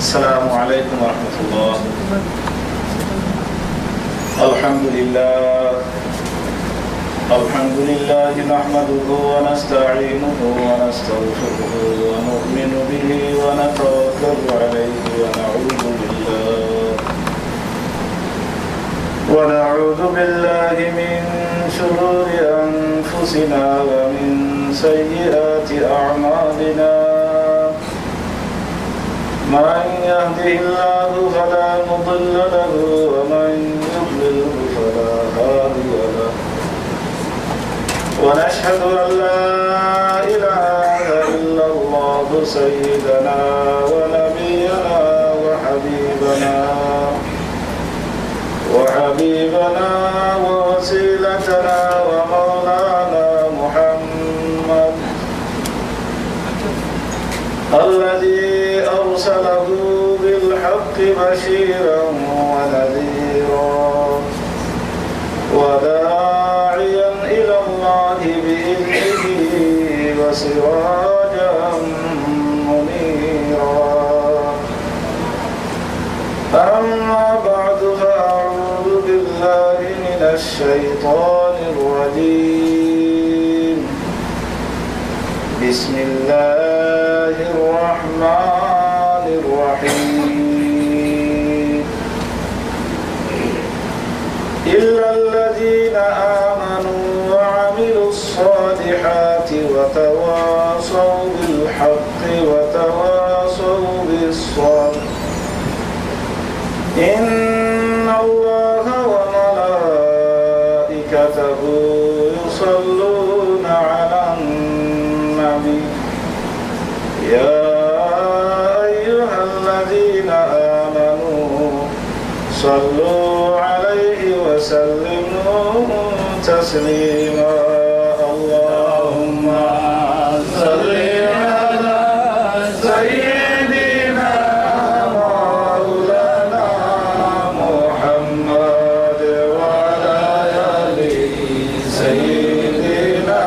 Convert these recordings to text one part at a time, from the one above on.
السلام عليكم ورحمة الله. الحمد لله نحمده ونستعينه ونستغفره ونؤمن به ونتوكل عليه ونعوذ بالله من شرور أنفسنا ومن سيئات أعمالنا. من يهده الله فلا مضل له ومن يضلله فلا هادي له. ونشهد أن لا إله إلا الله سيدنا ونبينا وحبيبنا ووسيلتنا ومولانا محمد الذي أرسله بالحق بشيرا ونذيرا وداعيا إلى الله بإذنه وسراجا منيرا. أما بعد فأعوذ بالله من الشيطان الرجيم. بسم الله الرحمن الرحيم. إلا الذين آمنوا وعملوا الصالحات وتواصوا بالحق وتواصوا بالصبر إن الله وملائكته يصلون على النبي يا أيها الذين آمنوا صلوا عليه وسلموا تسليما. اللهم صل على سيدنا مولانا محمد وعلى آل سيدنا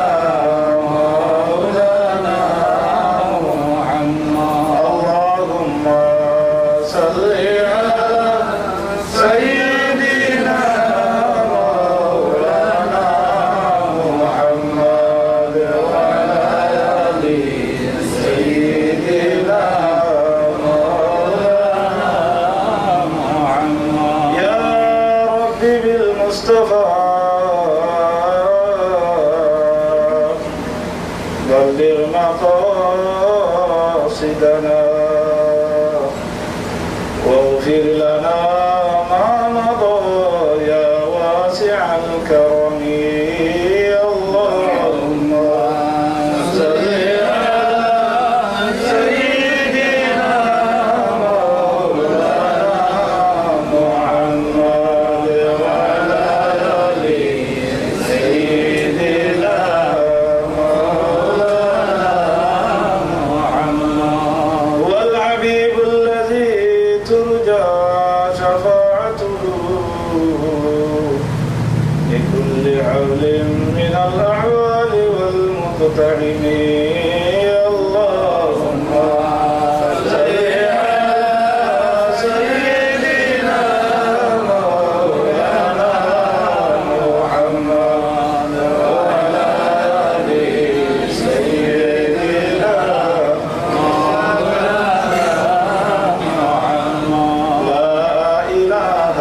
مولانا محمد. اللهم صل على سيدنا مولانا محمد وعلى آل سيدنا مولانا محمد. يا رب بالمصطفى بلغ مقاصدنا واغفر لنا ما مضى يا واسع الكرم. اللهم صل على سيدنا مولانا محمد وعلى آل سيدنا مولانا محمد. والحبيب الذي ترجى شفاعته لكل حول من الأحوال والمقتحمين. اللهم صل على سيدنا مولانا محمد وعلى آل سيدنا مولانا محمد. لا إله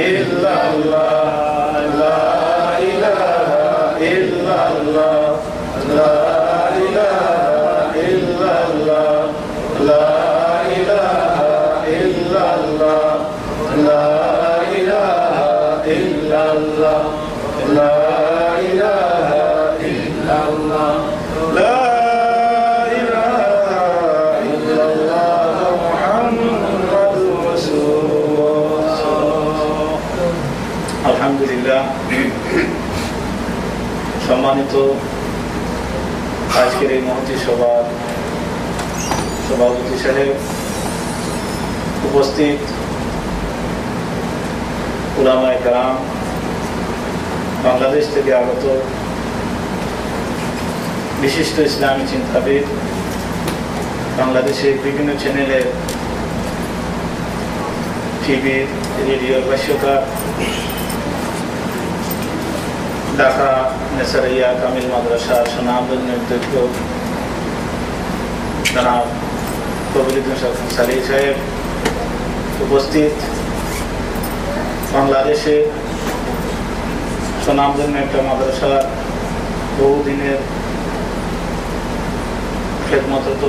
إلا الله لا إله إلا الله لا إله إلا الله لا إله إلا الله لا إله إلا الله لا إله إلا الله لا إله إلا الله محمد رسول الله. আলহামদুলিল্লাহ। সম্মানিত আজকের এই মহতী সভার সভাপতি সাহেব, উপস্থিত উলামায়ে কেরাম, বাংলাদেশ থেকে আগত বিশিষ্ট ইসলামী চিন্তাবিদ, বাংলাদেশের বিভিন্ন চ্যানেলের টিভির রেডিওর ভাষ্যকার, ঢাকা নেসারিয়া কামিল মাদ্রাসার সুনামধন্য অধ্যক্ষ জনাব কবিরুদ্দিন সালি সাহেব, উপস্থিত বাংলাদেশে সুনামধন্য একটা মাদ্রাসার বহুদিনের খেদমতরত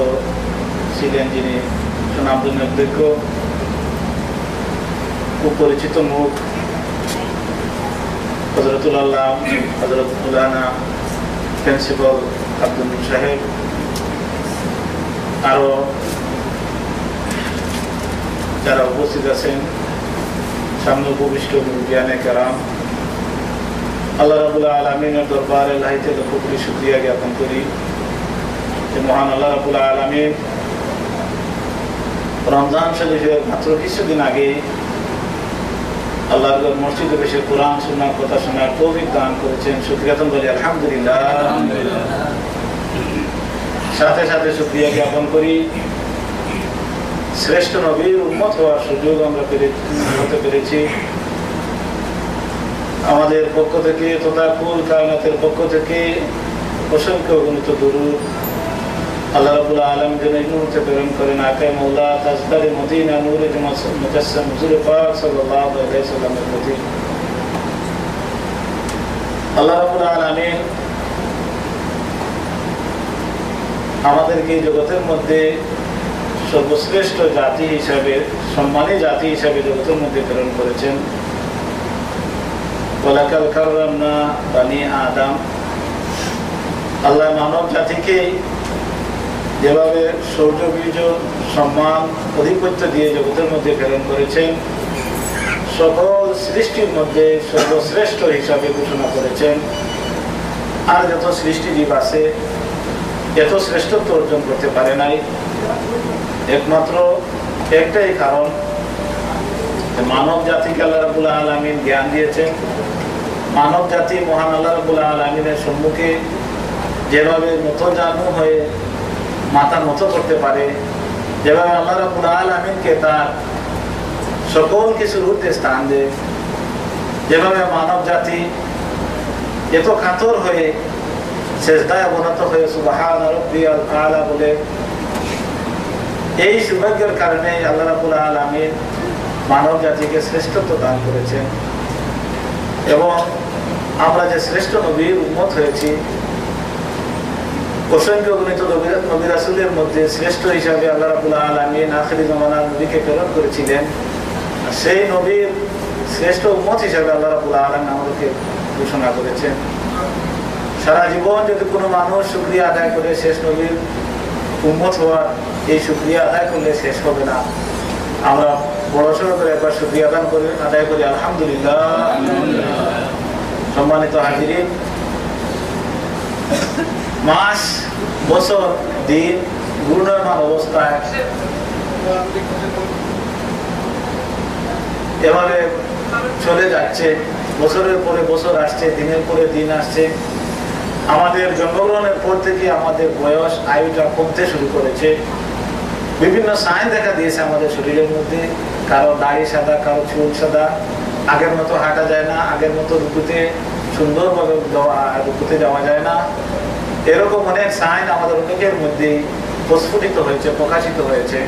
ছিলেন যিনি সুনামধন্য অধ্যক্ষ, খুব পরিচিত মুখ হযরতুল আল্লাহ হযরত মাওলানা প্রিন্সিপাল আব্দুল সাহেব, আরো যারা উপস্থিত আছেন, সামনে উপবিষ্ট মুরব্বিয়ানে কেরাম, আল্লাহ রাব্বুল আলামিনের দরবারে লাইতে লক্ষ কোটি শুকরিয়া জ্ঞাপন করি যে মহান আল্লাহ রাব্বুল আলামিন রমজান শরীফের মাত্র কিছুদিন আগে আল্লাহর মসজিদে বসে কোরআন সুন্নাহর কথা শোনার তৌফিক দান করেছেন। শুকরিয়া বলি আলহামদুলিল্লাহ। সাথে সাথে শুকরিয়া জ্ঞাপন করি শ্রেষ্ঠ নবীর উম্মত হওয়ার সুযোগ আমরা হতে পেরেছি। আমাদের পক্ষ থেকে তথা কুল কায়নাতের পক্ষ থেকে অসংখ্য গণিত দরুদ আল্লাহ রাব্বুল আলামিন যেন এই মুহূর্তে প্রেরণ করেন আকা মাওলা তাজদারে মদিনা নূরে মুজাসসাম হুজুর পাক সাল্লাল্লাহু আলাইহি ওয়াসাল্লামের প্রতি। আল্লাহ রাব্বুল আলামিন আমাদেরকে জগতের মধ্যে সর্বশ্রেষ্ঠ জাতি হিসাবে, সম্মানী জাতি হিসাবে জগতের মধ্যে প্রেরণ করেছেন। ওয়ালাকাদ কাররামনা বানি আদম, আল্লাহ মানব জাতিকে যেভাবে শৌর্য বীর্য সম্মান অধিপত্য দিয়ে জগতের মধ্যে প্রেরণ করেছেন, সকল সৃষ্টির মধ্যে সর্বশ্রেষ্ঠ হিসাবে ঘোষণা করেছেন। আর যত সৃষ্টিজীব আছে এত শ্রেষ্ঠত্ব অর্জন করতে পারে নাই, একমাত্র একটাই কারণ, মানব জাতিকে আল্লাহ রাব্বুল আলামিন জ্ঞান দিয়েছেন। মানব জাতি মহান আল্লাহ রাব্বুল আলামিনের সম্মুখে যেভাবে নতজানু হয়ে মাথা নত করতে পারে, যেভাবে আল্লাহ রাব্বুল আলামিনকে তার সকল কিছুর ঊর্ধ্বে স্থান দেয়, যেভাবে মানব জাতি এত কাতর হয়ে সেজদায় অবনত হয়ে সুবহান রাব্বিয়াল আলা বলে, এই সৌভাগ্যের কারণে আল্লাহ রাব্বুল আলামিন মানব জাতিকে শ্রেষ্ঠত্ব দান করেছেন। এবং আমরা যে শ্রেষ্ঠ নবীর উম্মত হয়েছি, অসংখ্য গণিত নবী রাসূলের মধ্যে শ্রেষ্ঠ হিসাবে আল্লাহ রাব্বুল আলামিন আখিরি জামানার নবীকে প্রেরণ করেছিলেন। সেই নবীর শ্রেষ্ঠ উম্মত হিসাবে আল্লাহ রাব্বুল আলামিন আমাদেরকে ঘোষণা করেছেন। সারা জীবন যদি কোনো মানুষ শুকরিয়া আদায় করে শেষ নবীর উম্মত হওয়ার, এই শুকরিয়া আদায় করলে শেষ হবে না। আমরা বড়সড় করে একবার শুকরিয়া আদায় করি আলহামদুলিল্লাহ। সম্মানিত হাজিরিন, মাস, বছর, দিন ঘূর্ণয়মান অবস্থায় এভাবে চলে যাচ্ছে, বছরের পরে বছর আসছে, দিনের পরে দিন আসছে। আমাদের জন্মগ্রহণের পর থেকে আমাদের বয়স, আয়ুটা কমতে শুরু করেছে। বিভিন্ন সাইন দেখা দিয়েছে আমাদের শরীরের মধ্যে, কারো দাড়ি সাদা, কারো চুল সাদা, আগের মতো হাঁটা যায় না, আগের মতো রুকুতে সুন্দরভাবে রুকুতে যাওয়া যায় না। এরকম অনেক সাইন আমাদের অনেকের মধ্যে প্রস্ফুটিত হয়েছে, প্রকাশিত হয়েছে।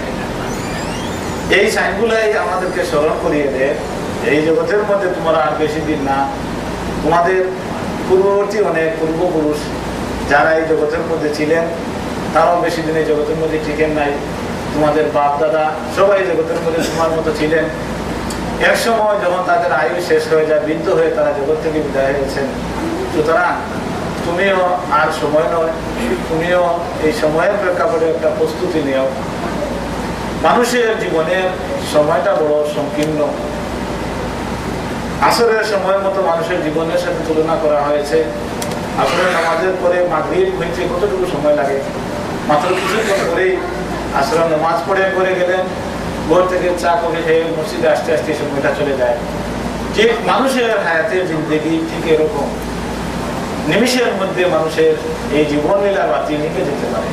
এই সাইনগুলাই আমাদেরকে স্মরণ করিয়ে দেয় এই জগতের মধ্যে তোমরা আর বেশি দিন না। তোমাদের পূর্ববর্তী অনেক পূর্বপুরুষ যারা এই জগতের মধ্যে ছিলেন তারাও বেশি দিন এই জগতের মধ্যে টিকেন নাই। তোমাদের বাপ দাদা সবাই জগতের মধ্যে তোমার মতো ছিলেন। এক সময় যখন তাদের আয়ু শেষ হয়ে যায়, বৃদ্ধ হয়ে তারা জগৎ থেকে বিদায় হয়েছেন। সুতরাং তুমিও আর সময় নয়, তুমিও এই সময়ের প্রেক্ষাপটে একটা প্রস্তুতি নিও। মানুষের জীবনের সময়টা বড় সংকীর্ণ। আসরের সময়ের মতো মানুষের জীবনের সাথে তুলনা করা হয়েছে। আসরের নামাজের পরে মাগরিব হইতে কতটুকু সময় লাগে? মাত্র কিছুক্ষণ করেই আসরের নামাজ পড়ে গেলেন, ভোর থেকে চা কফি খেয়ে মসজিদে আসতে আসতে সময়টা চলে যায়। ঠিক মানুষের হায়াতের জিন্দেগি ঠিক এরকম, নিমিষের মধ্যে মানুষের এই জীবন লীলা বাতি নিভে যেতে পারে।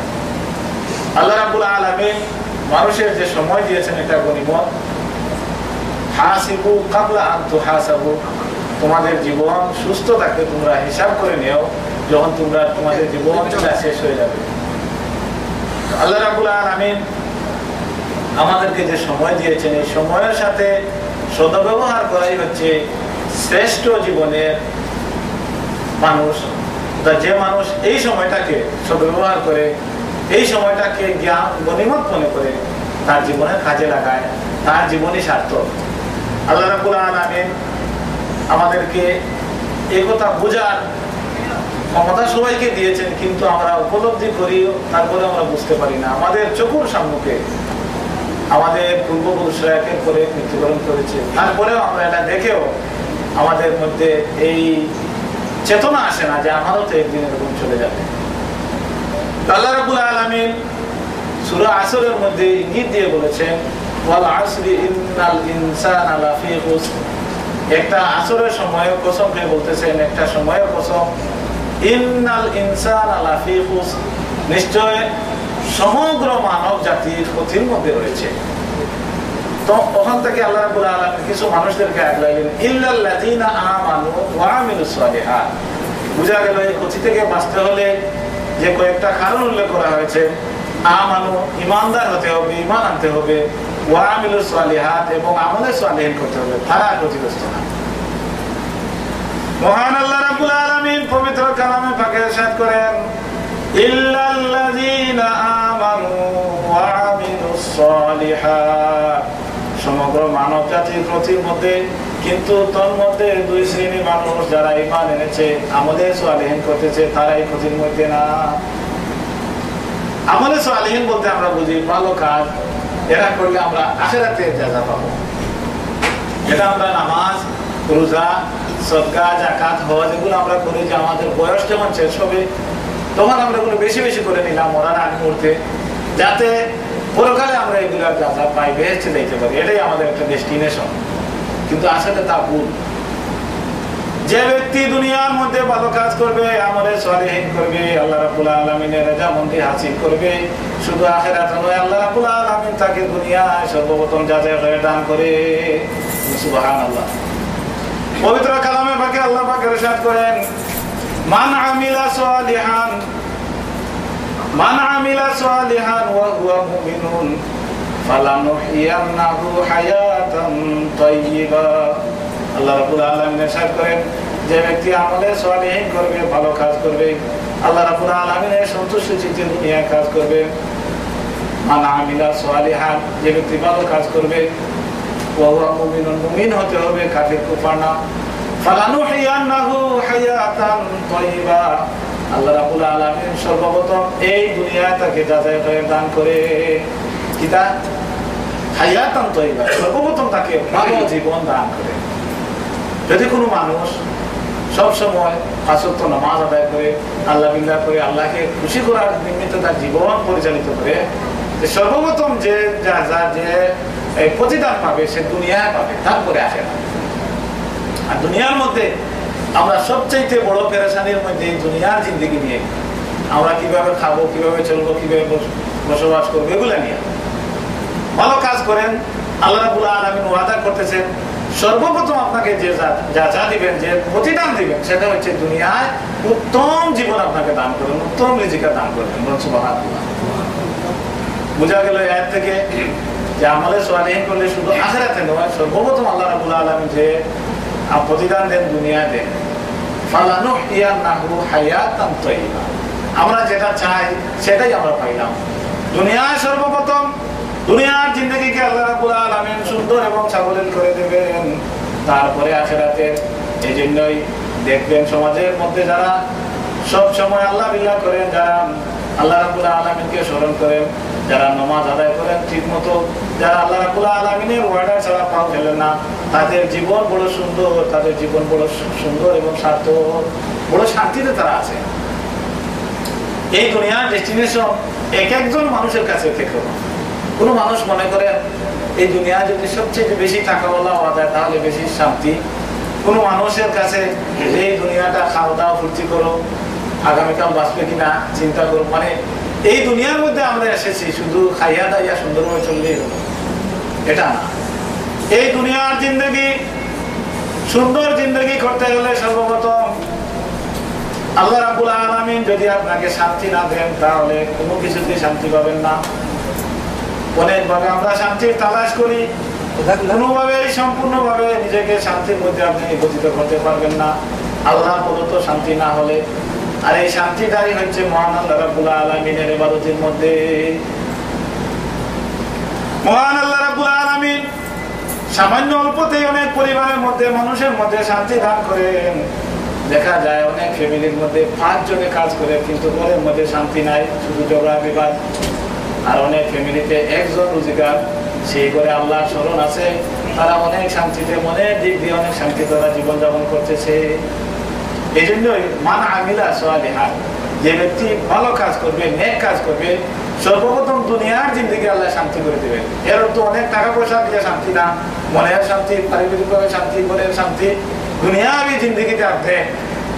আল্লাহ রাব্বুল আলামিন মানুষের যে সময় দিয়েছেন এটা গনিমত। হাসিবু কাবলা আন তুহাসাবু, তোমাদের জীবন সুস্থ থাকতে তোমরা হিসাব করে নিও যখন তোমরা তোমাদের জীবন শেষ হয়ে যাবে। আল্লাহ রাব্বুল আলামিন আমাদেরকে যে সময় দিয়েছেন, এই সময়ের সাথে সদ্ব্যবহার করাই হচ্ছে শ্রেষ্ঠ জীবনের মানুষ। যে মানুষ এই সময়টাকে সদ্ব্যবহার করে, এই সময়টাকে জ্ঞান গনিমত মনে করে তার জীবনের কাজে লাগায়, তার জীবনই সার্থক। আল্লাহ রাব্বুল আলামিন আমাদেরকে এই কথা বোঝার ক্ষমতা সবাইকে দিয়েছেন, কিন্তু আমরা উপলব্ধি করি, তারপরে আমরা বুঝতে পারি না। আমাদের চোখের সম্মুখে আমাদের পূর্বপুরুষরা একের পরে মৃত্যুবরণ করেছে, তারপরেও আমরা এটা দেখেও আমাদের মধ্যে এই চেতনা আসে না যে আমারও তো একদিন এরকম চলে যাবে। আল্লাহ রাব্বুল আলামিন সূরা আসরের মধ্যে ইঙ্গিত দিয়ে বলেছেন, ওয়াল আসরি ইন্নাল ইনসানা লাফি খুসর। একটা আসরের সময়ের কসম দিয়ে বলতেছেন, একটা সময়ের কসম, ইন্নাল ইনসানা লাফি খুসর, নিশ্চয় সমগ্র মানব জাতির ক্ষতির মধ্যে রয়েছে। তো ওখান থেকে আল্লাহ রাব্বুল আলামিন কিছু মানুষদেরকে আগলাইলেন, ইল্লাল্লাযীনা আমানু ওয়া আমিলুস সালিহাত। বুঝা গেল এই ক্ষতি থেকে বাঁচতে হলে যে কয়েকটা কারণ উল্লেখ করা হয়েছে। আমানু, ঈমানদার হতে হবে, ঈমান আনতে হবে, ওয়া আমিলুস সালিহাত, এবং আমলে সালিহ করতে হবে, তারা ক্ষতিগ্রস্ত না। মহান আল্লাহ রাব্বুল আলামিন পবিত্র কালামে পাকে ইরশাদ করেন, ইল্লাল্লাযীনা আমানু ওয়া আমিলুস সালিহাত। সমগ্র মানব জাতির ক্ষতির মধ্যে, কিন্তু তোর মধ্যে দুই শ্রেণীর মানুষ, যারা ঈমান এনেছে, আমলে সালিহ করতেছে, তারাই ক্ষতির মধ্যে না। আমলে সালিহ বলতে আমরা বুঝি ভালো কাজ, এরা করলে আমরা আখিরাতে জাযা পাবো। এটা আমরা নামাজ, রোজা, সদকা, যাকাত, হজ এগুলো আমরা করি যে আমাদের বয়স যখন শেষ হবে তখন আমরা এগুলো বেশি বেশি করে নিলাম মরার আগ মুহূর্তে, যাতে পরকালে আমরা এগুলো যাযা পাই, বেহেশতে যাইতে পারি। এটাই আমাদের একটা ডেস্টিনেশন, কিন্তু আসলে তা ভুল। যে ব্যক্তি দুনিয়ার মধ্যে ভালো কাজ করবে, আমলে সালিহ করবে, আল্লাহ রাব্বুল আলামিনের রাজামন্দি হাসিল করবে, শুধু আখিরাতে নয়, আল্লাহ রাব্বুল আলামিন তাকে দুনিয়ায় সর্বপ্রথম যাচাই করে দান করে। সুবহানাল্লাহ। পবিত্র কালামে পাকে আল্লাহ পাক ইরশাদ করেন, মান আমিলা সালিহান ওয়া হুয়া মুমিনুন ফালানুহইয়ান্নাহু হায়াতান তাইয়্যিবা। আল্লাহ রাব্বুল আলামিন ইরশাদ করেন, যে ব্যক্তি আমলে সালিহ করবে, ভালো কাজ করবে, আল্লাহ রাব্বুল আলামিনের সন্তুষ্টি চিত্তে দুনিয়ায় কাজ করবে। মান আমিলা সালিহান, যে ব্যক্তি ভালো কাজ করবে, ওয়া হুয়া মুমিনুন, মুমিন হতে হবে, কাফির কুফার না। ফালানুহইয়ান্নাহু হায়াতান তাইয়্যিবা, আল্লাহ রাব্বুল আলামিন সর্বপ্রথম এই দুনিয়ায় তাকে যাচাই করে দান করে কিতা হায়াতান তাইয়্যিবা, সর্বপ্রথম তাকে ভালো জীবন দান করে। যদি কোনো মানুষ সব সময় পাঁচ ওয়াক্ত নামাজ আদায় করে, আল্লাহ বিল্লাহ করে, আল্লাহকে খুশি করার নিমিত্তে তার জীবন পরিচালিত করে, সর্বপ্রথম যে প্রতিদান পাবে সে দুনিয়ায় পাবে, তারপরে আসে না। আর দুনিয়ার মধ্যে আমরা সবচাইতে বড় পেরেশানির মধ্যে দুনিয়ার জিন্দেগি নিয়ে, আমরা কিভাবে খাবো, কিভাবে চলবো, কিভাবে বসবাস করবো, এগুলো নিয়ে। ভালো কাজ করেন, আল্লাহ রাব্বুল আলামিন ওয়াদা করতেছেন, সর্বপ্রথম আপনাকে যে যা দিবেন, যে প্রতিদান দিবেন, সেটা হচ্ছে দুনিয়ায় উত্তম জীবন আপনাকে দান করবেন, উত্তম রিজিক দান করবেন। সুবহানাল্লাহ। বোঝা গেল এর থেকে যে আমলে সালিহ করলে শুধু আখিরাতে নয়, সর্বপ্রথম আল্লাহ রাব্বুল আলামিন যে প্রতিদান দেন, দুনিয়া দেন। ফালানুহইয়ান্নাহু হায়াতান তাইয়্যিবা, আমরা যেটা চাই সেটাই আমরা পাইলাম। দুনিয়ায় সর্বপ্রথম দুনিয়ার জিন্দেগিকে আল্লাহ রাব্বুল আলামিন সুন্দর এবং সাবলীল করে দেবেন, তারপরে আখিরাতে। এই জন্যই দেখবেন সমাজের মধ্যে যারা সব সময় আল্লাহ বিল্লাহ করেন, যারা আল্লাহ রাব্বুল আলামিনকে স্মরণ করেন, যারা নামাজ আদায় করেন ঠিক মতো, যারা আল্লাহ রাব্বুল আলামিনের ওয়াদা ছাড়া পাও ফেলেন না, তাদের জীবন বড় সুন্দর, তাদের জীবন বড় সুন্দর এবং সার্থক, বড় শান্তিতে তারা আছে। এই দুনিয়ার ডেস্টিনেশন এক একজন মানুষের কাছে থেকে। কোনো মানুষ মনে করে এই দুনিয়া যদি সবচেয়ে বেশি টাকাওয়ালা হওয়া যায় তাহলে বেশি শান্তি। কোনো মানুষের কাছে এই দুনিয়াটা খাওয়া দাওয়া ফুর্তি করো, আগামীকাল বাঁচবে কিনা চিন্তা করো, মানে এই দুনিয়ার মধ্যে আমরা এসেছি শুধু খাইয়া দাইয়া সুন্দরভাবে চললেই হলো, এটা না। এই দুনিয়ার জিন্দগি সুন্দর জিন্দগি করতে গেলে সর্বপ্রথম আল্লাহ রাব্বুল আলামিন যদি আপনাকে শান্তি না দেন তাহলে কোনো কিছুতেই শান্তি পাবেন না। অনেকভাবে আমরা শান্তির তালাশ করি, কোনোভাবেই সম্পূর্ণভাবে নিজেকে শান্তির মধ্যে আপনি গঠিত করতে পারবেন না আল্লাহ প্রদত্ত শান্তি না হলে। আর এই শান্তিটাই হচ্ছে মহান আল্লাহ রাব্বুল আলামিনের ইবাদতের মধ্যে। মহান আল্লাহ রাব্বুল আলামিন সামান্য অল্পতেই অনেক পরিবারের মধ্যে মানুষের মধ্যে শান্তি দান করেন। দেখা যায় অনেক ফ্যামিলির মধ্যে 5 জনে কাজ করে কিন্তু ঘরের মধ্যে শান্তি নাই, শুধু ঝগড়া বিবাদ। আর অনেক ফ্যামিলিতে একজন রোজগার, সেই করে আল্লাহর স্মরণ আছে, তারা অনেক শান্তিতে মনের দিক দিয়ে অনেক শান্তি তারা জীবনযাপন করতেছে। এই জন্যই মান আমিলা সালিহাত, যে ব্যক্তি ভালো কাজ করবে, নেক কাজ করবে, সর্বপ্রথম দুনিয়ার জিন্দেগি আল্লাহ শান্তি করে দেবেন। এর অর্থ অনেক টাকা পয়সা দিয়ে শান্তি না, মনের শান্তি, পারিবারিকভাবে শান্তি, মনের শান্তি, দুনিয়াবি জিন্দেগিতে আপনি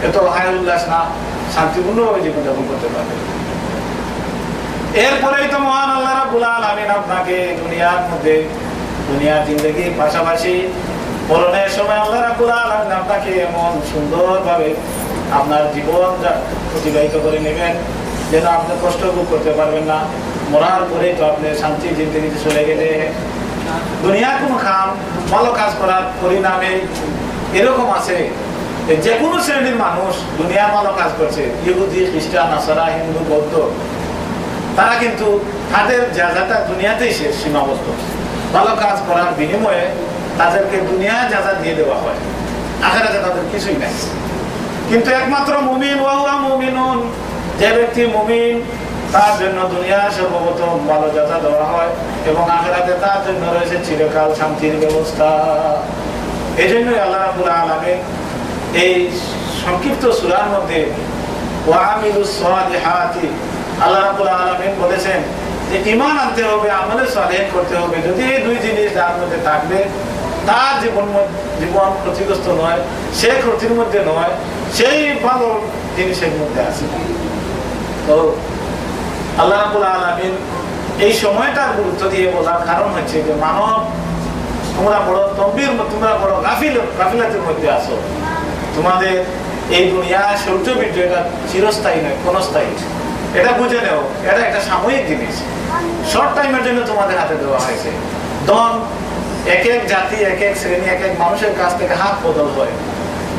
এত হায় উল্লাস না, শান্তিপূর্ণভাবে জীবনযাপন করতে পারবেন। এরপরেই তো মহান আল্লাহ রাব্বুল আলামিন আপনাকে দুনিয়ার মধ্যে দুনিয়ার জিন্দেগির পাশাপাশি মরণের সময় আল্লাহ রাব্বুল আলামিন আপনাকে এমন সুন্দরভাবে আপনার জীবন অতিবাহিত করে নেবেন যেন আপনি কষ্ট ভোগ করতে পারবেন না। মরার পরেই তো আপনি শান্তির জিন্দেগিতে চলে গেলে দুনিয়ার কোনো ভালো কাজ করার পরিণামে এরকম আছে যে কোনো শ্রেণীর মানুষ দুনিয়ার ভালো কাজ করছে, ইহুদি, খ্রিস্টান, নাসারা, হিন্দু, বৌদ্ধ, তারা কিন্তু তাদের জাযাটা দুনিয়াতেই শেষ, সীমাবদ্ধ। ভালো কাজ করার বিনিময়ে তাদেরকে দুনিয়া জাযা দিয়ে দেওয়া হয়, আখিরাতে তাদের কিছুই নাই। কিন্তু একমাত্র মুমিন ওয়া হুয়া মুমিনুন, যে ব্যক্তি মুমিন তার জন্য দুনিয়া সর্বপ্রথম ভালো জাযা দেওয়া হয় এবং আখিরাতে তার জন্য রয়েছে চিরকাল শান্তির ব্যবস্থা। এই জন্যই আল্লাহ রাব্বুল আলামিন এই সংক্ষিপ্ত সূরার মধ্যে ওয়া আমিলুস সালিহাতি আল্লাহ রাব্বুল আলামিন বলেছেন যে ঈমান আনতে হবে, আমলে সালেহ করতে হবে। যদি এই দুই জিনিস যার মধ্যে থাকবে তার জীবন ক্ষতিগ্রস্ত নয়, সে ক্ষতির মধ্যে নয়, সেই ভালো জিনিসের মধ্যে আছে। তো আল্লাহ রাব্বুল আলামিন এই সময়টার গুরুত্ব দিয়ে বলার কারণ হচ্ছে যে মানব, তোমরা বড় তোমরা বড় গাফিলাতের মধ্যে আছো। তোমাদের এই দুনিয়া সূর্য বীর্য এটা চিরস্থায়ী নয়, ক্ষণস্থায়ী। এটা বুঝে নেও, এটা একটা সাময়িক জিনিস, শর্ট টাইমের জন্য তোমাদের হাতে দেওয়া হয়েছে। ধন এক এক জাতি, এক এক শ্রেণী, এক এক মানুষের কাছ থেকে হাত বদল হয়।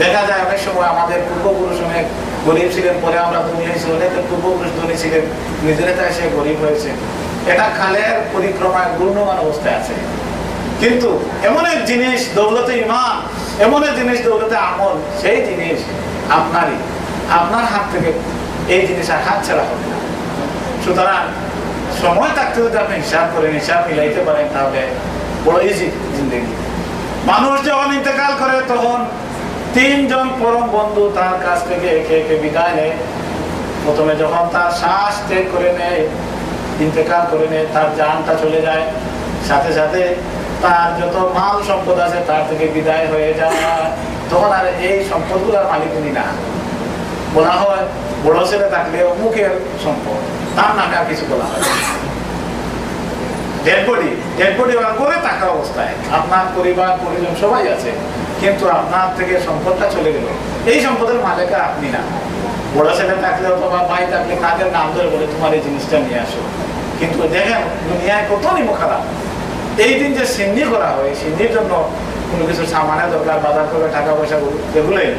দেখা যায় অনেক সময় আমাদের পূর্বপুরুষ অনেক গরিব ছিলেন, পরে আমরা ধনী হয়েছি, অনেকের পূর্বপুরুষ ধনী ছিলেন, নিজেরা এসে গরিব হয়েছে। এটা কালের পরিক্রমায় ঘূর্ণমান অবস্থায় আছে। কিন্তু এমন এক জিনিস দৌলতে ঈমান, এমন এক জিনিস দৌলতে আমল, সেই জিনিস আপনারই, আপনার হাত থেকে এই জিনিস আর হাত ছাড়া হবে না। সুতরাং সময় থাকতে যদি আপনি হিসাব করেন, হিসাব মিলাইতে পারেন, তাহলে বড় ইজি জিন্দগি। মানুষ যখন ইন্তেকাল করে তখন 3 জন পরম বন্ধু তার কাছ থেকে একে একে বিদায় নেয়। প্রথমে যখন তার শ্বাস ত্যাগ করে নেয়, ইন্তেকাল করে নেয়, তার জানটা চলে যায়, সাথে সাথে তার যত মাল সম্পদ আছে তার থেকে বিদায় হয়ে যায়। তখন আর এই সম্পদগুলোর মালিক উনি না, বলা হয় বড় ছেলে থাকলে অমুকের সম্পদ, তার নামে আর কিছু বলা হয়। ডেড বডি করে থাকা অবস্থায় আপনার পরিবার পরিজন সবাই আছে, কিন্তু আপনার থেকে সম্পদটা চলে গেল, এই সম্পদের মালিক আপনি না। বড় ছেলে থাকলে অথবা ভাই থাকলে কাদের নাম ধরে বলে তোমার এই জিনিসটা নিয়ে আসো। কিন্তু দেখেন দুনিয়ায় কত নিমো খারাপ। এই দিন যে সিন্নি করা হয়, সিন্নির জন্য কোনো কিছু সামানের দরকার, বাজার করে টাকা পয়সা যেগুলোই,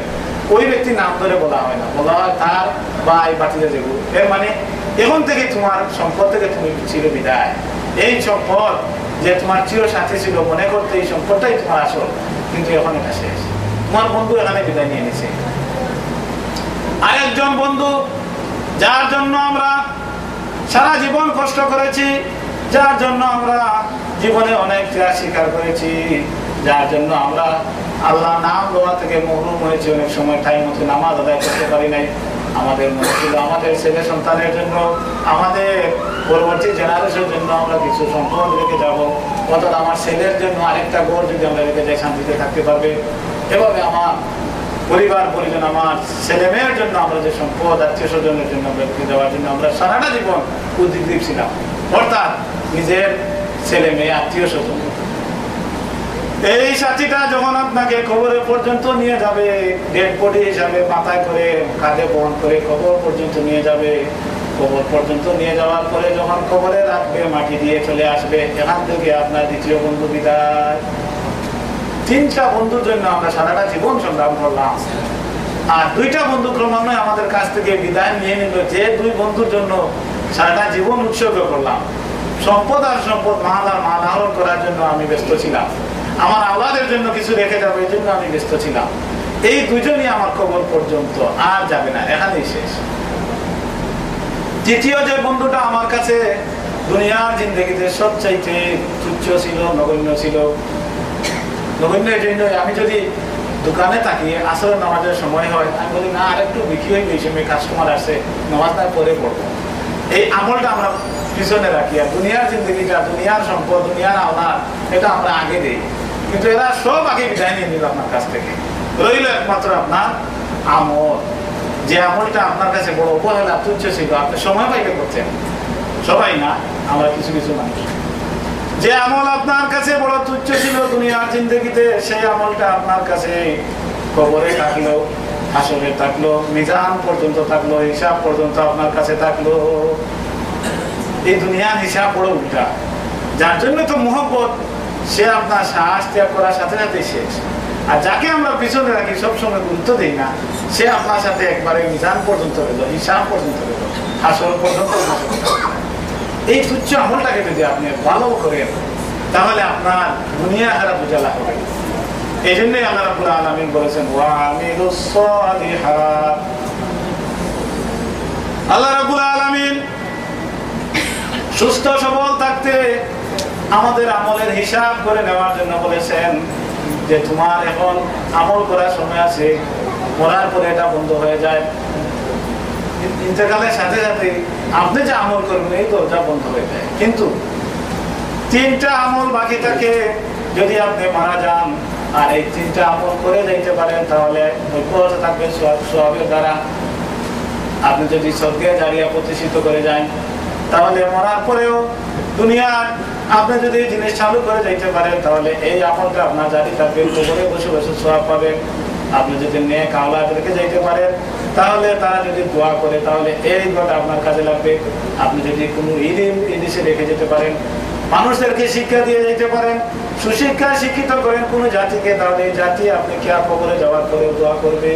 ওই ব্যক্তির নাম ধরে বলা হয় না, বলা হয় তার ভাই বাতিজা যেগুলো। এর মানে এখন থেকে তোমার সম্পদ থেকে তুমি চির বিদায়। এই সম্পদ যে তোমার চির সাথী ছিল, মনে করতে এই সম্পদটাই তোমার আসল, কিন্তু এখন এটা শেষ। তোমার বন্ধু এখানে বিদায় নিয়ে নিছে। আরেকজন বন্ধু যার জন্য আমরা সারা জীবন কষ্ট করেছি, যার জন্য আমরা জীবনে অনেক ত্যাগ স্বীকার করেছি, যার জন্য আমরা আল্লাহ নাম দেওয়া থেকে মহরুম হয়েছি, অনেক সময় টাইম মতো নামাজ আদায় করতে পারি নাই। আমাদের মনে ছিল আমাদের ছেলে সন্তানের জন্য, আমাদের পরবর্তী জেনারেশনের জন্য আমরা কিছু সম্পদ রেখে যাব, অর্থাৎ আমার ছেলের জন্য আরেকটা ঘর যদি আমরা রেখে যাই শান্তিতে থাকতে পারবে। এভাবে আমার পরিবার পরিজন, আমার ছেলে মেয়ের জন্য আমরা যে সম্পদ, আত্মীয় স্বজনের জন্য রেখে যাওয়ার জন্য আমরা সারাটা জীবন উদ্বিগ্ন ছিলাম, অর্থাৎ নিজের ছেলে মেয়ে, আত্মীয় স্বজন। এই সাথীটা যখন আপনাকে কবরে পর্যন্ত নিয়ে যাবে, ডেড বডি হিসাবে মাথায় করে কাঁধে বহন করে কবর পর্যন্ত নিয়ে যাবে, কবর পর্যন্ত নিয়ে যাওয়ার পরে যখন কবরে রাখবে, মাটি দিয়ে চলে আসবে, এখান থেকে আপনার দ্বিতীয় বন্ধু বিদায়। তিনটা বন্ধুর জন্য আমরা সারাটা জীবন সংগ্রাম করলাম, আর দুইটা বন্ধু ক্রমান্বয়ে আমাদের কাছ থেকে বিদায় নিয়ে নিল। যে দুই বন্ধুর জন্য সারাটা জীবন উৎসর্গ করলাম, সম্পদ আর সম্পদ মাল আর মাল আহরণ করার জন্য আমি ব্যস্ত ছিলাম, আমার আওলাদের জন্য কিছু রেখে যাবে এই জন্য আমি ব্যস্ত ছিলাম, এই দুজনই আমার কবর পর্যন্ত আর যাবে না, এখানেই শেষ। তৃতীয় যে বন্ধুটা আমার কাছে দুনিয়ার জিন্দগিতে সবচাইতে তুচ্ছ ছিল, নগণ্য ছিল। নগণ্যের জন্য আমি যদি দোকানে থাকি, আসলে নামাজের সময় হয়, আমি বলি না আর একটু বিক্রি হয়ে গেছে, কাস্টমার আসছে, নামাজটা পরে পড়বো। এই আমলটা আমরা পিছনে রাখি, আর দুনিয়ার জিন্দগিটা, দুনিয়ার সম্পদ, দুনিয়ার আওলা, এটা আমরা আগে দিই। কিন্তু এরা সব আগে বিদায় নিয়ে নিল আপনার কাছ থেকে, রইল একমাত্র আপনার আমল। যে আমলটা আপনার কাছে বড় উপহেলা, তুচ্ছ ছিল, আপনি সময় পাইলে করতেন, সবাই না, আমরা কিছু কিছু মানুষ। যে আমল আপনার কাছে বড় তুচ্ছ ছিল দুনিয়ার জিন্দগিতে, সেই আমলটা আপনার কাছে কবরে থাকলো, হাসরে থাকলো, মিজান পর্যন্ত থাকলো, হিসাব পর্যন্ত আপনার কাছে থাকলো। এই দুনিয়ার হিসাব বড় উল্টা, যার জন্য তো মোহব্বত, সে আপনার শ্বাস ত্যাগ করার সাথে সাথে শেষ। আর যাকে আমরা পিছনে রাখি, সবসময় গুরুত্ব দিই না, সে আপনার সাথে একবারে মিজান পর্যন্ত রইল, হিসাব পর্যন্ত রইল, হাসর পর্যন্ত। এই তুচ্ছ আমলটাকে যদি আপনি ভালো করেন, তাহলে আপনার দুনিয়া খারাপ উজালা হবে। এই জন্যই আল্লাহ রাব্বুল আলামিন বলেছেন ওয়া আমিলুস সালিহাত। আল্লাহ রাব্বুল আলামিন সুস্থ সবল থাকতে আমাদের আমলের হিসাব করে নেওয়ার জন্য বলেছেন যে তোমার এখন আমল করার সময় আছে, মরার পরে এটা বন্ধ হয়ে যায়, ইন্তেকালের সাথে সাথে আপনি যে আমল করবেন এই দরজা বন্ধ হয়ে যায়। কিন্তু তিনটা আমল বাকি থাকে, যদি আপনি মারা যান আর এই তিনটা আমল করে যাইতে পারেন, তাহলে অব্যাহত থাকবে সওয়াবের দ্বারা। আপনি যদি সদকা জারিয়া প্রতিষ্ঠিত করে যান, তাহলে মরার পরেও দুনিয়ার আপনি যদি জিনিস চালু করে যাইতে পারেন, তাহলে এই আমলটা আপনার জারি থাকবে, কবরে বসে বসে সওয়াব পাবেন। আপনি যদি নেক আওলাদ রেখে যাইতে পারেন, তাহলে তারা যদি দোয়া করে, তাহলে এই দোয়াটা আপনার কাজে লাগবে। আপনি যদি কোনো ইলম এদেশে রেখে যেতে পারেন, মানুষদেরকে শিক্ষা দিয়ে যেতে পারেন, সুশিক্ষা শিক্ষিত করেন কোনো জাতিকে, তাহলে এই জাতি আপনি কিয়া কবরে যাওয়ার পরে দোয়া করবে।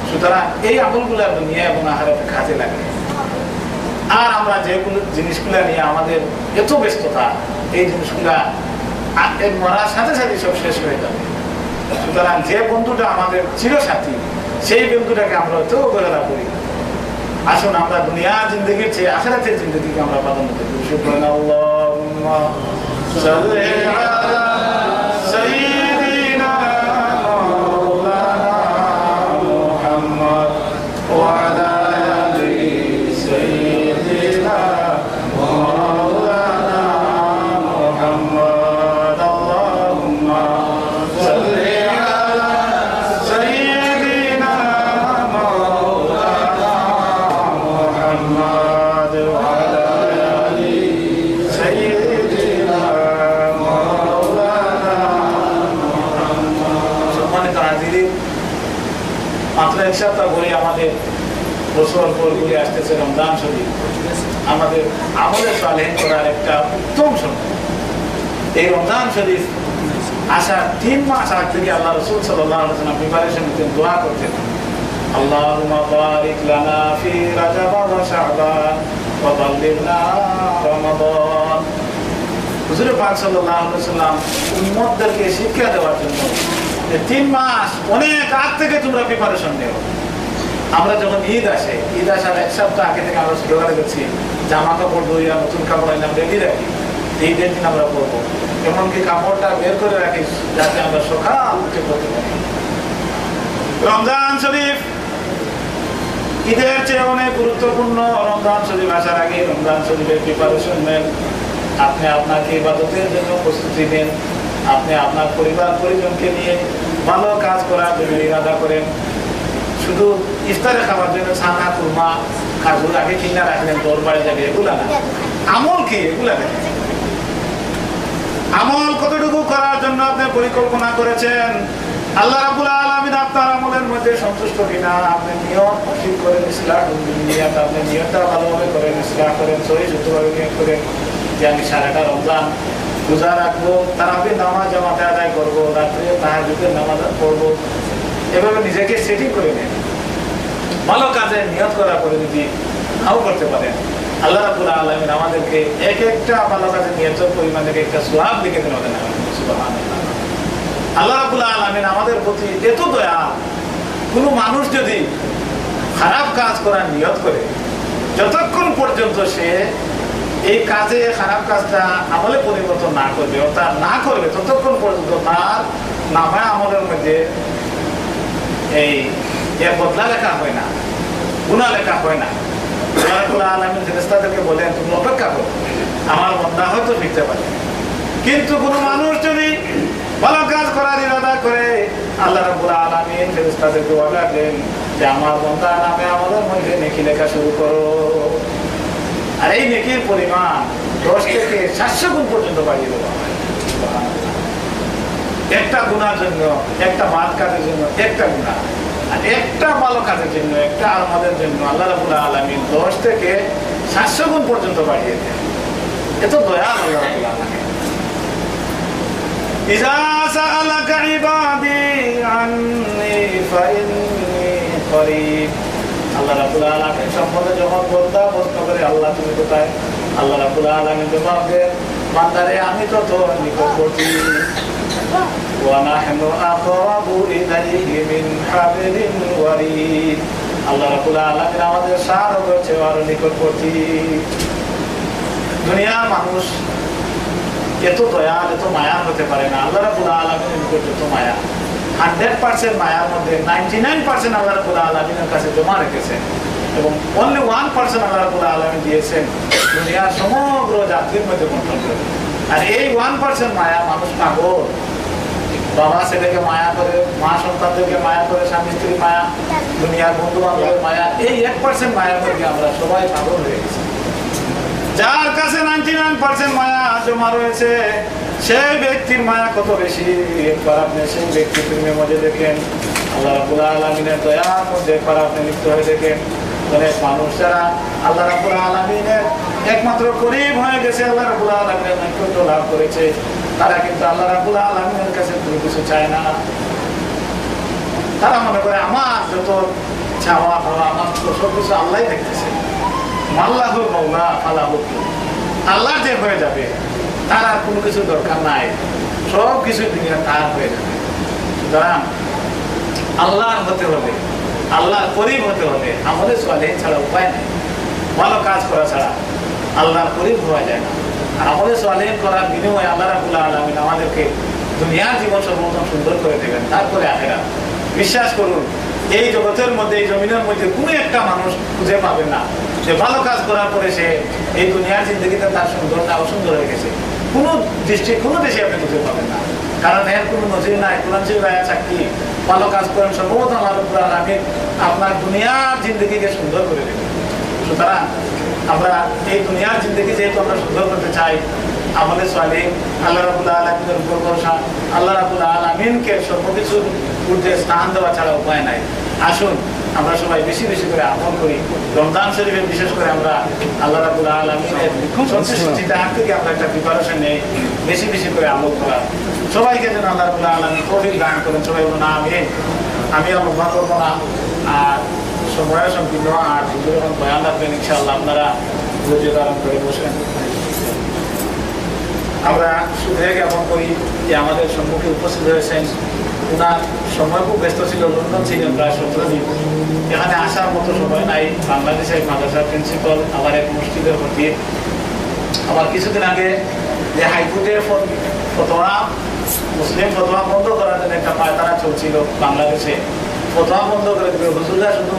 সুতরাং এই আমলগুলো দুনিয়া এবং আখিরাতে কাজে লাগে। আর আমরা যেগুলো জিনিসগুলা নিয়ে আমাদের এত ব্যস্ততা, এই জিনিসগুলা মরার সাথে সাথে সব শেষ হয়ে যাবে। সুতরাং যে বন্ধুটা আমাদের চিরসাথী, সেই বন্ধুটাকে আমরা এত অবহেলা করি। আসুন আমরা দুনিয়ার জিন্দগির চেয়ে আখিরাতের জিন্দগিকে আমরা প্রাধান্য দেব। সুবহানাল্লাহুম্মা সাল্লি আলা সাইয়্যিদিনা মাওলানা মুহাম্মদ ওয়া আলা আলি সাইয়্যিদিনা মাওলানা মুহাম্মদ। আল্লাহুম্মা সাল্লি আলা সাইয়্যিদিনা মাওলানা মুহাম্মদ ওয়া আলা আলি সাইয়্যিদিনা মাওলানা মুহাম্মদ। সম্মানিত হাজিরিন, মাত্র এক সপ্তাহ পরে আমাদের বছর পর ঘুরে আসতেছে রমজান শরীফ, আমাদের আমলের সালেহ করার একটা উত্তম সময়। এই রমজান শরীফ আসার 3 মাস আগ থেকে আল্লাহ রাসূল সাল্লাল্লাহু আলাইহি ওয়াসাল্লাম প্রিপারেশন নিতেন, দোয়া করতেন, আল্লাহুম্মা বারিক লানা ফি রাজাব ওয়া শাবান ওয়া বাল্লিগনা রমাদান। হুজুর পাক সাল্লাল্লাহু আলাইহি ওয়াসাল্লাম উম্মতদেরকে শিক্ষা দেওয়ার জন্য 3 মাস অনেক আগ থেকে তোমরা প্রিপারেশন নেও। আমরা যখন ঈদ আসে, ঈদ আসার এক সপ্তাহ আগে থেকে আমরা জোগাড় করছি, জামা কাপড় ধুইয়া নতুন কাপড় আনলাম, রেডি রাখি, ঈদের দিন আমরা পরবো। এমনকি কাপড়টা বের করে রাখি যাতে আমরা সকাল উঠে পড়তে পারি। রমজান শরীফ ঈদের চেয়ে অনেক গুরুত্বপূর্ণ। রমজান শরীফ আসার আগে রমজান শরীফের প্রিপারেশন নেন, আপনি আপনাকে ইবাদতের জন্য প্রস্তুতি নেন, আপনি আপনার পরিবার পরিজনকে নিয়ে ভালো কাজ করার জন্য ইরাদা করেন। শুধু ইফতারে খাবার জন্য ছানা কুরমা খাজুর আগে কিনা রাখলেন, তোর বাড়ি যাবে, এগুলা না। আমল কি? এগুলা দেখেন। আমল কতটুকু করার জন্য আপনি পরিকল্পনা করেছেন, আল্লাহ রাব্বুল আলামিন আপনার আমলের মধ্যে সন্তুষ্ট কিনা, আপনি নিয়ত ঠিক করেন, ইসলাম নিয়ত আপনি নিয়তটা ভালোভাবে করেন, ইসলাম করেন, সহিহ শুদ্ধভাবে নিয়ত করেন যে আমি সারাটা রমজান রোজা রাখবো, তারাবির নামাজ জামাতে আদায় করবো, রাত্রে তাহাজ্জুদের নামাজ পড়বো, এভাবে নিজেকে সেটিং করে নেন। ভালো কাজে নিয়ত করার পরে যদি নাও করতে পারেন, আল্লাহ রাব্বুল আলামিন আমাদেরকে এক একটা ভালো কাজে নিয়তের পরিমাণে একটা সওয়াব লিখে দেন। সুবহানাল্লাহ। আল্লাহ রাব্বুল আলামিন আমাদের প্রতি এত দয়া, কোনো মানুষ যদি খারাপ কাজ করার নিয়ত করে, যতক্ষণ পর্যন্ত সে এই কাজে খারাপ কাজটা আমলে পরিবর্তন না করবে, অর্থাৎ না করবে, ততক্ষণ পর্যন্ত তার নামা আমলের মধ্যে এই এর বদলা লেখা হয় না, গুনাহ লেখা হয় না। আল্লাহ রাব্বুল আলামিন ফেরেশতাদেরকে বলেন তুমি অপেক্ষা করো, আমার বান্দা হয়তো ফিরতে পারে। কিন্তু কোনো মানুষ যদি ভালো কাজ করার ইরাদা করে, আল্লাহ রাব্বুল আলামিন ফেরেশতাদেরকে অর্ডার দেন যে আমার বান্দার নামে আমলের মধ্যে নেকি লেখা শুরু করো, আর এই নেকির পরিমাণ 10 থেকে 700 গুণ পর্যন্ত বাড়িয়ে দেওয়া হয়। একটা গুনার জন্য, একটা বাদ কাজের জন্য একটা গুনাহ, আর একটা ভালো কাজের জন্য, একটা আমাদের জন্য আল্লাহ রাব্বুল আলামিন 10 থেকে 700 গুণ পর্যন্ত বাড়িয়ে দেন। এত দয়া আল্লাহ রাব্বুল আলামিন। ইযা সাআলাকা ইবাদি আন্নী ফাইন্নী করিব। আল্লাহ রাব্বুল আলামিন সম্বন্ধে যখন বলতা প্রশ্ন করে আল্লাহ তুমি কোথায়, আল্লাহ রাব্বুল আলামিন জবাব দেন বান্দারে আমি তো তোর নিকটবর্তী, ওয়া নাহনু আকরাবু ইলাইহি মিন হাবলিন ওয়ারিদ। আল্লাহ রাব্বুল আলামিন আমাদের সারা হচ্ছে আরো নিকটবর্তী। দুনিয়ার মানুষ এত দয়াল, এত মায়া হতে পারে না। আল্লাহ রাব্বুল আলামিনের নিকট যত মায়া, 100% মায়ার মধ্যে 99% আল্লাহ রাব্বুল আলামিনের কাছে জমা রেখেছেন, এবং অনলি 1% আল্লাহ রাব্বুল আলামিন দিয়েছেন দুনিয়ার সমগ্র জাতির মধ্যে বন্টন করে। আর এই 1% মায়া মানুষ পাগল। বাবা ছেলেকে মায়া করে, মা সন্তানদেরকে মায়া করে, স্বামী স্ত্রী মায়া, দুনিয়ার বন্ধু বান্ধবের মায়া, এই 1% মায়ার মধ্যে আমরা সবাই পাগল হয়ে গেছি। যার কাছে 99% মায়া জমা রয়েছে, সেই ব্যক্তির মায়া কত বেশি। একবার আপনি সেই ব্যক্তির প্রেমের মধ্যে দেখেন, আল্লাহ রাব্বুল আলামিনের দয়ার মধ্যে একবার আপনি লিপ্ত হয়ে দেখেন। অনেক মানুষ যারা আল্লাহ রাব্বুল আলামিনের একমাত্র করিব হয়ে গেছে, আল্লাহ রাব্বুল আলামিনের নৈকট্য লাভ করেছে, তারা কিন্তু আল্লাহ রাব্বুল আলামিনের কাছে কোনো কিছু চায় না। তারা মনে করে আমার যত চাওয়া পাওয়া, আমার সব কিছু আল্লাহই দেখতেছে। আল্লাহুল মাওলা ফালাহু, আল্লাহ যে হয়ে যাবে তার আর কোনো কিছু দরকার নাই, সব কিছু দুনিয়া তার হয়ে যাবে। সুতরাং আল্লাহর হতে হবে, আল্লাহর করিব হতে হবে, আমাদের সালেহ ছাড়া উপায় নেই। ভালো কাজ করা ছাড়া আল্লাহর করিব হওয়া যায় না। আর আমাদের সালেহ করার বিনিময়ে আল্লাহ রাব্বুল আলামিন আমাদেরকে দুনিয়ার জীবন সর্বপ্রথম সুন্দর করে দেবেন, তারপরে আখিরাত। বিশ্বাস করুন, এই জগতের মধ্যে, এই জমিনের মধ্যে কোনো একটা মানুষ খুঁজে পাবেন না যে ভালো কাজ করার পরে সে এই দুনিয়ার জিন্দগিতে তার সুন্দরটা অসুন্দর হয়ে গেছে। কোনো কোনো দেশে আপনি খুঁজে পাবেন না, কারণ এর কোনো নজির নাই। কোরআন শরীফে আয়াত সাক্ষী, ভালো কাজ করেন সর্বপ্রথম আল্লাহ রাব্বুল আলামিন আপনার দুনিয়ার জিন্দগিকে সুন্দর করে দেবেন। সুতরাং আমরা এই দুনিয়ার জিন্দগি যেহেতু আমরা সুন্দর করতে চাই, আমাদের সালেহ আল্লাহ রাব্বুল আলামিনের উপর ভরসা, আল্লাহ রাব্বুল আলামিনকে সর্বকিছুর ঊর্ধ্বে স্থান দেওয়া ছাড়া উপায় নাই। আসুন আমরা সবাই বেশি বেশি করে আমল করি। রমজান শরীফে বিশেষ করে আমরা আল্লাহ রাব্বুল আলামিনের সন্তুষ্টিটা থেকে আমরা একটা প্রিপারেশন নেই, বেশি বেশি করে আমল করা। সবাইকে যেন আল্লাহ রাব্বুল আলামিন তৌফিক দান করেন। সবাই বলুন আমিন। আমি আর লম্বা করবো না, আর সময় সংকীর্ণ, আর যখন বয়ান রাখবেন ইনশাআল্লাহ আপনারা ধৈর্য ধারণ করে বসেন। আমরা শুধু জ্ঞাপন করি যে আমাদের সম্মুখে উপস্থিত হয়েছেন, ওনার সময় খুব ব্যস্ত ছিল, লন্ডন ছিলেন প্রায় 17 দিন, এখানে আসার মতো সময় নাই। বাংলাদেশের মাদ্রাসার প্রিন্সিপাল, আবার এক মসজিদের খতিব। আবার কিছুদিন আগে যে হাইকোর্টের ফতোয়া, মুসলিম ফতোয়া বন্ধ করার জন্য একটা পায়তারা চলছিল বাংলাদেশে, ফতোয়া বন্ধ করে দেবে হুজুররা, শুধু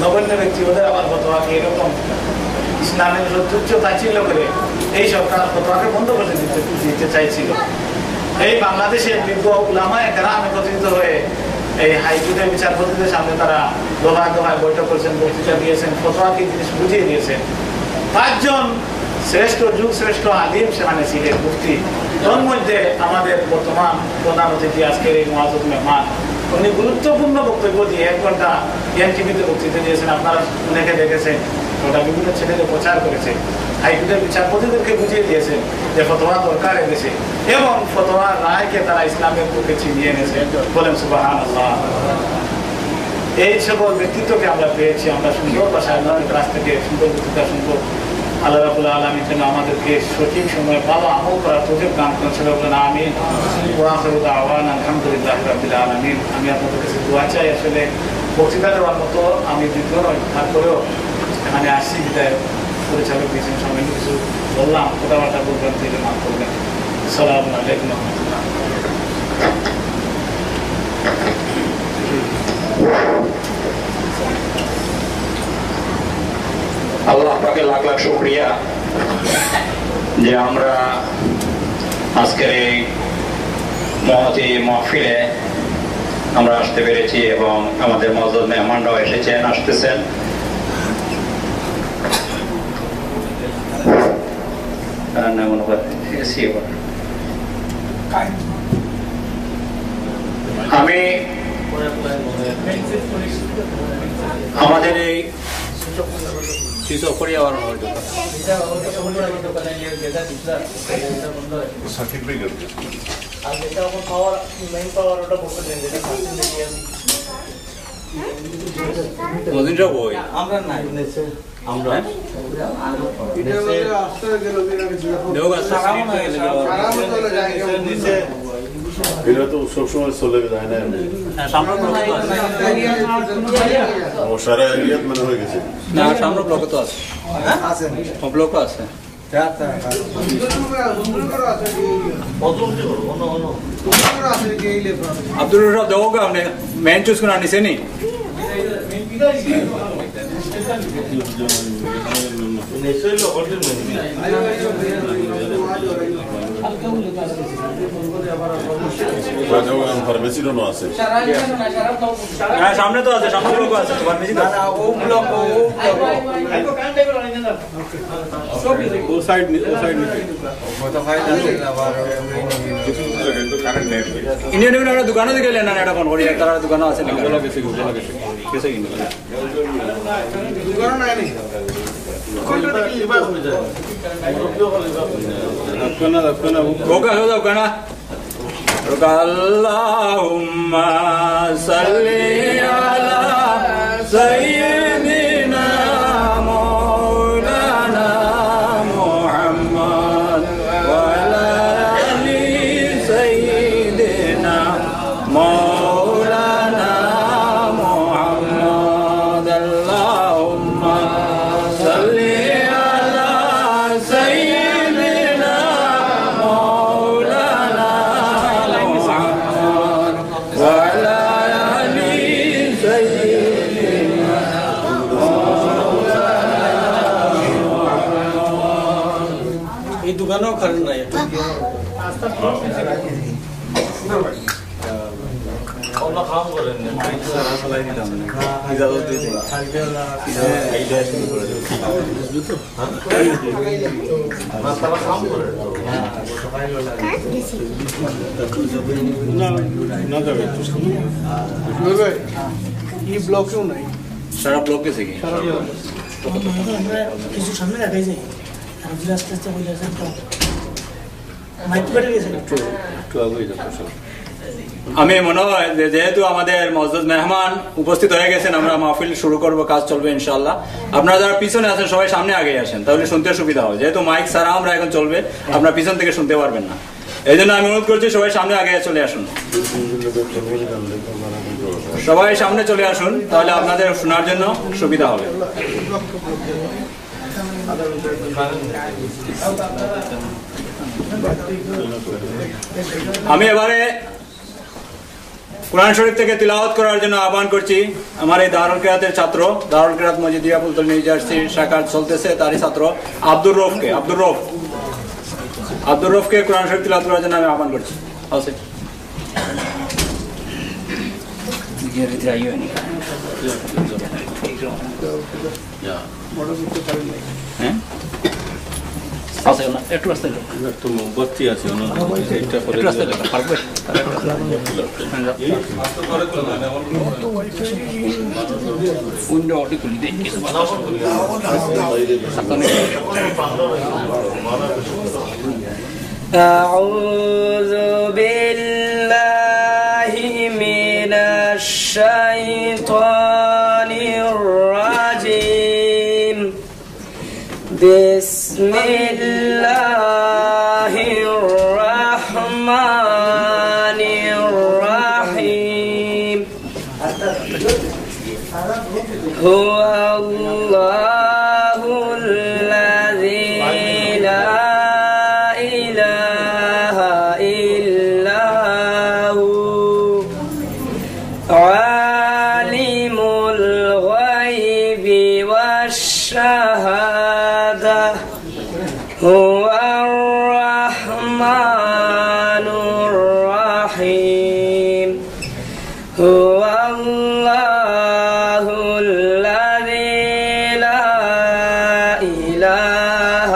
নগণ্য ব্যক্তি, ওদের আবার ফতোয়াকে এরকম ইসলামের তুচ্ছ তাচ্ছিল্য করে এই সরকার ফতোয়াকে বন্ধ করে দিতে চাইছিল। এই বাংলাদেশের বিজ্ঞ উলামায়ে কেরাম একত্রিত হয়ে এই হাইকোর্টের বিচারপতিদের সামনে তারা দফায় দফায় বৈঠক করেছেন, বক্তৃতা দিয়েছেন, ফতোয়া কি জিনিস বুঝিয়ে দিয়েছেন। 5 জন শ্রেষ্ঠ যুগ শ্রেষ্ঠ আলিম সেখানে ছিলেন মুফতি। তোর মধ্যে আমাদের বর্তমান প্রধান অতিথি আজকের এই মুআজ্জজ মেহমান, উনি গুরুত্বপূর্ণ বক্তব্য দিয়ে 1 ঘন্টা এনটিভিতে বক্তৃতা দিয়েছেন। আপনারা অনেকে দেখেছেন, ওটা বিভিন্ন ছেলেদের প্রচার করেছে। হাইকোর্টের বিচারপতিদেরকে বুঝিয়ে দিয়েছেন যে ফতোয়া দরকার এনেছে এবং ফতোয়ার রায়কে তারা ইসলামের পক্ষে ছিনিয়ে এনেছে। বলেন সুবহানাল্লাহ। এই সকল ব্যক্তিত্বকে আমরা পেয়েছি। আমরা সুন্দর ভাষায় আল্লাহর কাছ থেকে সুন্দর বক্তৃতা শুনবো। আল্লাহ রাব্বুল আলামিন যেন আমাদেরকে সঠিক সময়ে ভালো আমল করার তৌফিক দান করেন। সবাই বলেন আমিন। ওয়া আখিরু দাওয়ানা আলহামদুলিল্লাহি রাব্বিল আলামিন। আমি আপনাদের কাছে দোয়া চাই। আসলে বক্তৃতা দেওয়ার মতো আমি যোগ্য নই, তারপরেও এখানে আসছি বিদায় পরিচালক দিয়েছেন, সামনে কিছু বললাম, কথাবার্তা বলবেন, থেকে মাফ করবেন। আসসালামু আলাইকুম ওয়া রাহমাতুল্লাহ। আল্লাহ পাকের লাখ লাখ শুকরিয়া যে আমরা আজকের এই মহতী মাহফিলে আমরা আসতে পেরেছি এবং আমাদের মুআজ্জজ মেহমানরাও এসেছেন, আসতেছেন। আমি আমাদের এই এটা তো সবসময় চলে যায় না, সারা এরিয়াত মানে হয়ে গেছে না, সামনে ব্লকে তো আছে, ব্লক আছে। আব্দুল রব দেওগা আপনি মেন চুজ করে আনিছে নি ফার্মেসিরও আছে, সামনে তো আছে, সামনে ব্লক আছে, ফার্মেসি তো আছে। ও সাইড ইন্ডিয়ান একটা দোকানে গেলেন না, এটা কোন করি তারা দোকানে আছে না, গেছে কিন্তু আল্লাহুম্মা সাল্লি আলা সাইয়্যিদিনা মাওলানা মুহাম্মদ ওয়া আলা আলি সাইয়্যিদিনা মাওলানা মুহাম্মদ। আল্লাহুম্মা সাল্লি আলা সাইয়্যিদিনা মাওলানা মুহাম্মদ ওয়া আলা আলি সাইয়্যিদিনা এই দোকানেও কারেন্ট নাই, কাম করেন ব্লকেও নাই, সারা ব্লক গেছে কি কিছু সামনে রাখাই যায় আর আস্তে আস্তে বলে আসেন তো মাইক বেড়ে গেছে একটু আমি মনে হয় যে যেহেতু আমাদের মুআজ্জজ মেহমান উপস্থিত হয়ে গেছেন, আমরা মাহফিল শুরু করব, কাজ চলবে ইনশাআল্লাহ। আপনারা যারা পিছনে আছেন সবাই সামনে আগে আসেন, তাহলে শুনতে সুবিধা হবে। যেহেতু মাইক ছাড়া আমরা এখন চলবে, আপনারা পিছন থেকে শুনতে পারবেন না, এই জন্য আমি অনুরোধ করছি সবাই সামনে আগে চলে আসুন, সবাই সামনে চলে আসুন, তাহলে আপনাদের শোনার জন্য সুবিধা হবে। আমি এবারে কোরআন শরীফ থেকে তিলাওয়াত করার জন্য আহ্বান করছি আমার এই দারুল কিরাতের ছাত্র, দারুল কিরাত মসজিদিয়া ফুলতল নিউ জার্সি শাখা চলতেছে, তারই ছাত্র আব্দুর রফকে কোরআন শরীফ তিলাওয়াত করার জন্য আমি আহ্বান করছি। হ্যাঁ আছে না একটু রাস্তা যাও একটু মোমবাতি আছে এটা করে একটু রাস্তা যাও পারবে উইন্ডো অটি খুলি দে কিছু أعوذ بالله من الشيطان الرجيم بسم الله الرحمن الرحيم هو الله الذي لا إله إلا هو عالم الغيب والشهادة هو الرحمن الرحيم هو الله الذي لا إله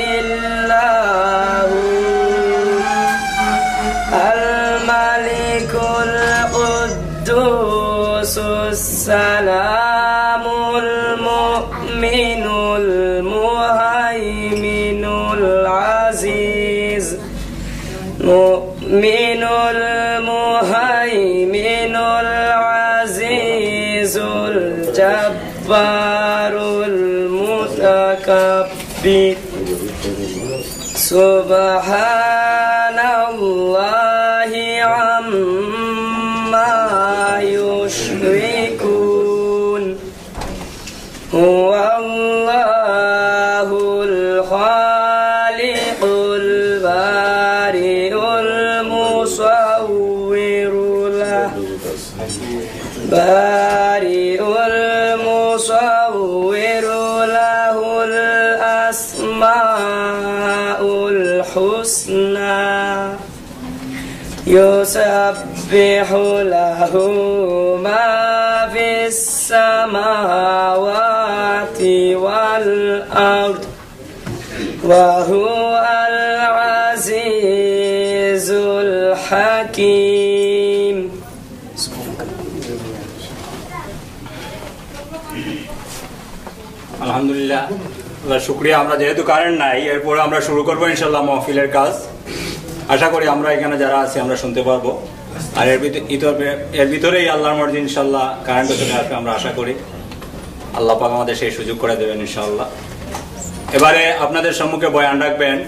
إلا هو الملك القدوس السلام المؤمن المهيمن العزيز مؤمن المهيمن العزيز الجبار المتكبر سبحان الله عما يشركون هو الله الخالق البارئ المصور له بارئ المصور له الأسماء الحسنى يسبح له ما في السماوات والأرض وهو العزيز الحكيم আলহামদুলিল্লাহ শুকরিয়া আমরা যেহেতু কারেন্ট নাই এরপরে আমরা শুরু করবো ইনশাল্লাহ মাহফিলের কাজ আশা করি আমরা এখানে যারা আছি আমরা শুনতে পারবো আর এর ভিতরেই আল্লাহর মর্জি ইনশাল্লাহ কারেন্টও চলে আসবে আমরা আশা করি আল্লাহ পাক আমাদের সেই সুযোগ করে দেবেন ইনশাল্লাহ এবারে আপনাদের সম্মুখে বয়ান রাখবেন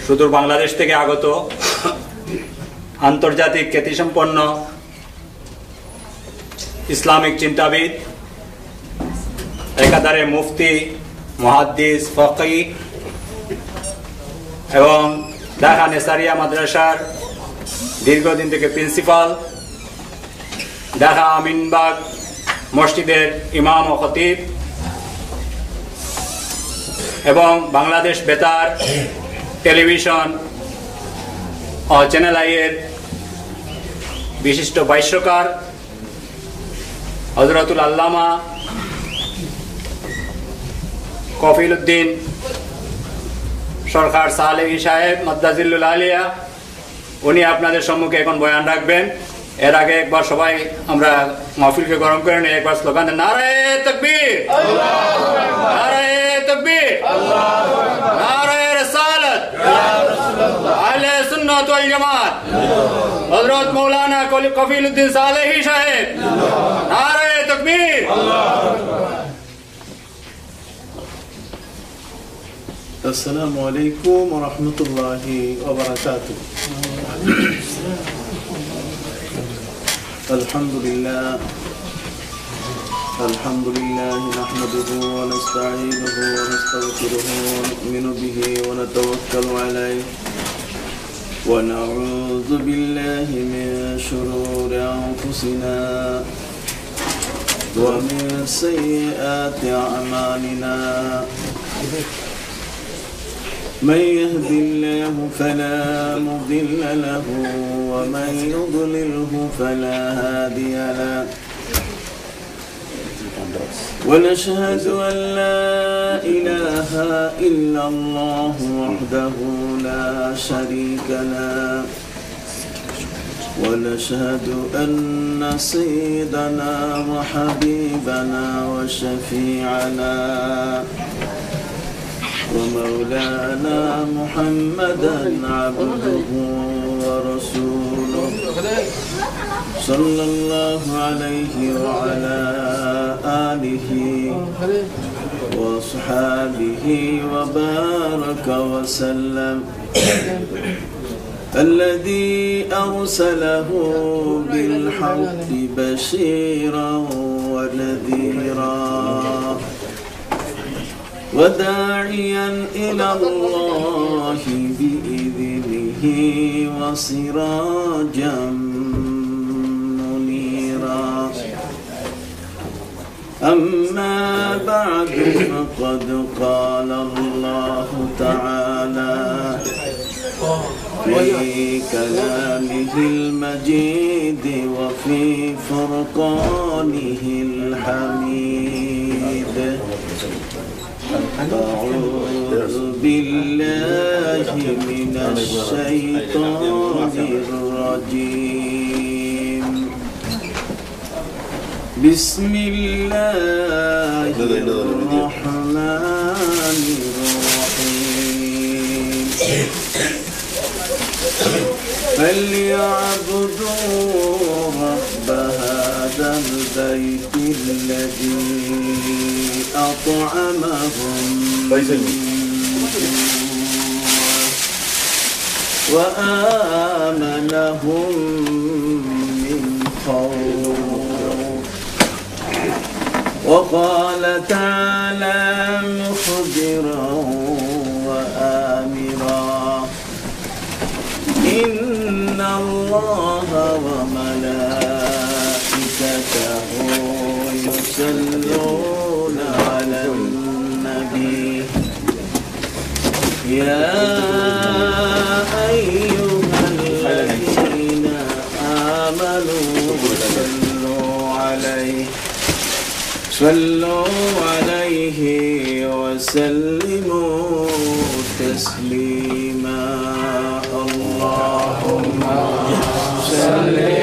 সুদূর বাংলাদেশ থেকে আগত আন্তর্জাতিক খ্যাতিসম্পন্ন ইসলামিক চিন্তাবিদ একাধারে মুফতি মুহাদ্দিস ফকি এবং ঢাকা নেসারিয়া মাদ্রাসার দীর্ঘদিন থেকে প্রিন্সিপাল ঢাকা আমিনবাগ মসজিদের ইমাম ও খতিব এবং বাংলাদেশ বেতার টেলিভিশন ও চ্যানেল আইয়ের বিশিষ্ট ভাষ্যকার হযরতুল আল্লামা কফিল উদ্দিন সরকার সালেহী সাহেব মাদ্দাজিল্লুল আলিয়া উনি আপনাদের সম্মুখে এখন বয়ান রাখবেন এর আগে একবার সবাই আমরা মাহফিলকে গরম করে নিয়ে একবার স্লোগান দেন নারায়ে তাকবীর নারায়ে তাকবীর নারায়ে রিসালাত আহলে সুন্নাত ওয়াল জামাত হযরত মাওলানা কফিল উদ্দিন সালেহী সাহেব নারায়ে তাকবীর السلام عليكم ورحمة الله وبركاته. الحمد لله نحمده ونستعينه ونستغفره ونؤمن به ونتوكل عليه ونعوذ بالله من شرور أنفسنا ومن سيئات أعمالنا من يهد الله فلا مضل له ومن يضلله فلا هادي له ونشهد أن لا إله إله إلا الله وحده لا شريك له ونشهد أن سيدنا وحبيبنا وشفيعنا ومولانا محمدا عبده ورسوله صلى الله عليه وعلى آله وصحابه وبارك وسلم الذي أرسله بالحق بشيرا ونذيرا وداعيا إلى الله بإذنه وسراجا منيرا أما بعد فقد قال الله تعالى في كلامه المجيد وفي فرقانه الحميد أعوذ بالله من الشيطان الرجيم بسم الله الرحمن الرحيم فليعبدوا رب هذا البيت الذي أطعمهم وآمنهم من خوف وقال تعالى مخبرا وآمرا إن الله وملائكته يصلون على النبي يا أيها الذين آمنوا صلوا عليه وسلموا تسليما اللهم صل